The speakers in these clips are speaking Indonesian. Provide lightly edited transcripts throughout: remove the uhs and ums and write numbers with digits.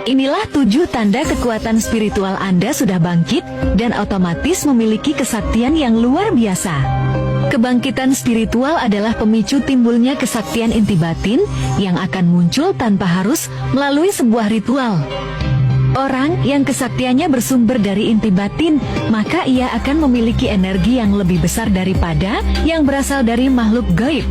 Inilah 7 tanda kekuatan spiritual Anda sudah bangkit dan otomatis memiliki kesaktian yang luar biasa. Kebangkitan spiritual adalah pemicu timbulnya kesaktian inti batin yang akan muncul tanpa harus melalui sebuah ritual. Orang yang kesaktiannya bersumber dari inti batin, maka ia akan memiliki energi yang lebih besar daripada yang berasal dari makhluk gaib.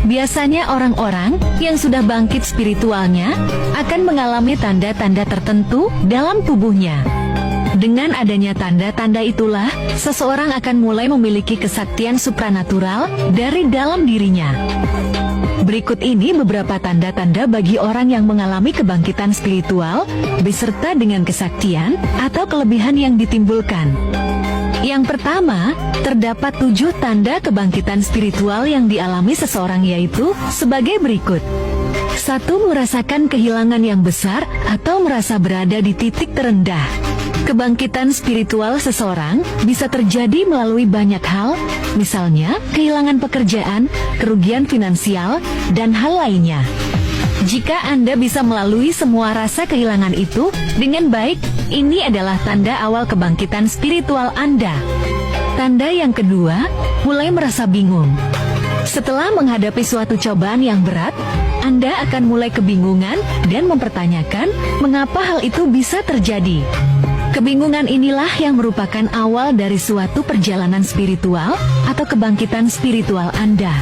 Biasanya orang-orang yang sudah bangkit spiritualnya akan mengalami tanda-tanda tertentu dalam tubuhnya. Dengan adanya tanda-tanda itulah, seseorang akan mulai memiliki kesaktian supranatural dari dalam dirinya. Berikut ini beberapa tanda-tanda bagi orang yang mengalami kebangkitan spiritual, beserta dengan kesaktian atau kelebihan yang ditimbulkan. Yang pertama, terdapat 7 tanda kebangkitan spiritual yang dialami seseorang, yaitu sebagai berikut. 1. Merasakan kehilangan yang besar atau merasa berada di titik terendah. Kebangkitan spiritual seseorang bisa terjadi melalui banyak hal, misalnya kehilangan pekerjaan, kerugian finansial, dan hal lainnya. Jika Anda bisa melalui semua rasa kehilangan itu dengan baik, ini adalah tanda awal kebangkitan spiritual Anda. Tanda yang kedua, mulai merasa bingung. Setelah menghadapi suatu cobaan yang berat, Anda akan mulai kebingungan dan mempertanyakan mengapa hal itu bisa terjadi. Kebingungan inilah yang merupakan awal dari suatu perjalanan spiritual atau kebangkitan spiritual Anda.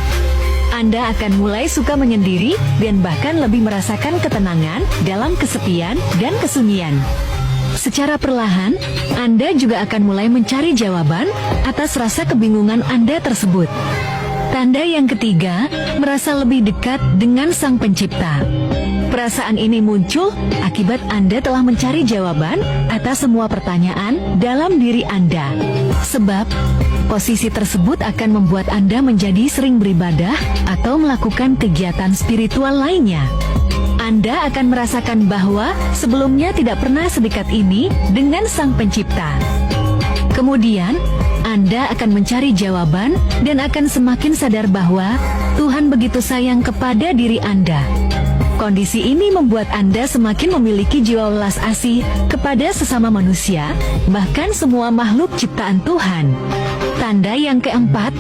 Anda akan mulai suka menyendiri dan bahkan lebih merasakan ketenangan dalam kesepian dan kesunyian. Secara perlahan, Anda juga akan mulai mencari jawaban atas rasa kebingungan Anda tersebut. Tanda yang ketiga, merasa lebih dekat dengan Sang Pencipta. Perasaan ini muncul akibat Anda telah mencari jawaban atas semua pertanyaan dalam diri Anda. Sebab, posisi tersebut akan membuat Anda menjadi sering beribadah atau melakukan kegiatan spiritual lainnya. Anda akan merasakan bahwa sebelumnya tidak pernah sedekat ini dengan Sang Pencipta. Kemudian, Anda akan mencari jawaban dan akan semakin sadar bahwa Tuhan begitu sayang kepada diri Anda. Kondisi ini membuat Anda semakin memiliki jiwa welas asih kepada sesama manusia, bahkan semua makhluk ciptaan Tuhan. Tanda yang keempat,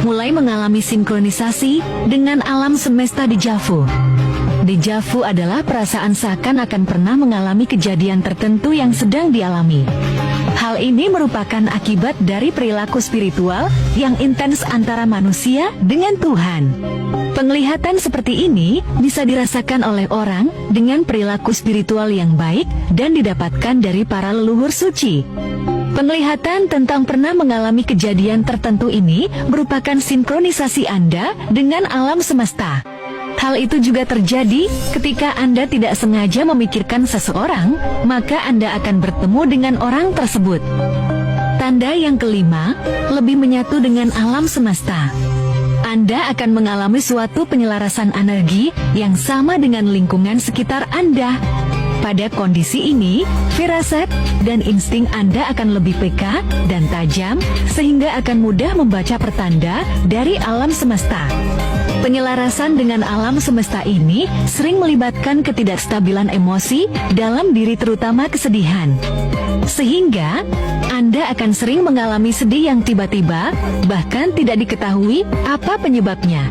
mulai mengalami sinkronisasi dengan alam semesta déjà vu. Déjà vu adalah perasaan seakan-akan pernah mengalami kejadian tertentu yang sedang dialami. Hal ini merupakan akibat dari perilaku spiritual yang intens antara manusia dengan Tuhan. Penglihatan seperti ini bisa dirasakan oleh orang dengan perilaku spiritual yang baik dan didapatkan dari para leluhur suci. Penglihatan tentang pernah mengalami kejadian tertentu ini merupakan sinkronisasi Anda dengan alam semesta. Hal itu juga terjadi ketika Anda tidak sengaja memikirkan seseorang, maka Anda akan bertemu dengan orang tersebut. Tanda yang kelima, lebih menyatu dengan alam semesta. Anda akan mengalami suatu penyelarasan energi yang sama dengan lingkungan sekitar Anda. Pada kondisi ini, firasat dan insting Anda akan lebih peka dan tajam, sehingga akan mudah membaca pertanda dari alam semesta. Penyelarasan dengan alam semesta ini sering melibatkan ketidakstabilan emosi dalam diri, terutama kesedihan. Sehingga Anda akan sering mengalami sedih yang tiba-tiba, bahkan tidak diketahui apa penyebabnya.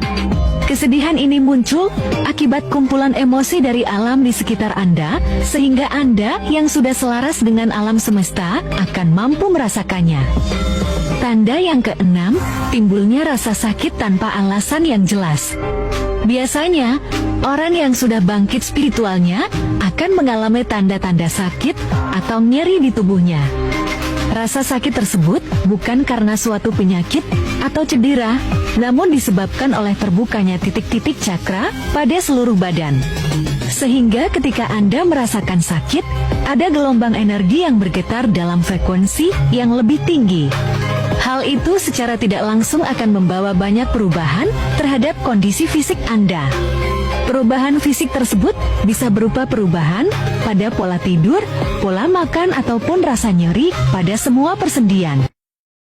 Kesedihan ini muncul akibat kumpulan emosi dari alam di sekitar Anda, sehingga Anda yang sudah selaras dengan alam semesta akan mampu merasakannya. Tanda yang keenam, timbulnya rasa sakit tanpa alasan yang jelas. Biasanya, orang yang sudah bangkit spiritualnya akan mengalami tanda-tanda sakit atau nyeri di tubuhnya. Rasa sakit tersebut bukan karena suatu penyakit atau cedera, namun disebabkan oleh terbukanya titik-titik cakra pada seluruh badan. Sehingga ketika Anda merasakan sakit, ada gelombang energi yang bergetar dalam frekuensi yang lebih tinggi. Hal itu secara tidak langsung akan membawa banyak perubahan terhadap kondisi fisik Anda. Perubahan fisik tersebut bisa berupa perubahan pada pola tidur, pola makan, ataupun rasa nyeri pada semua persendian.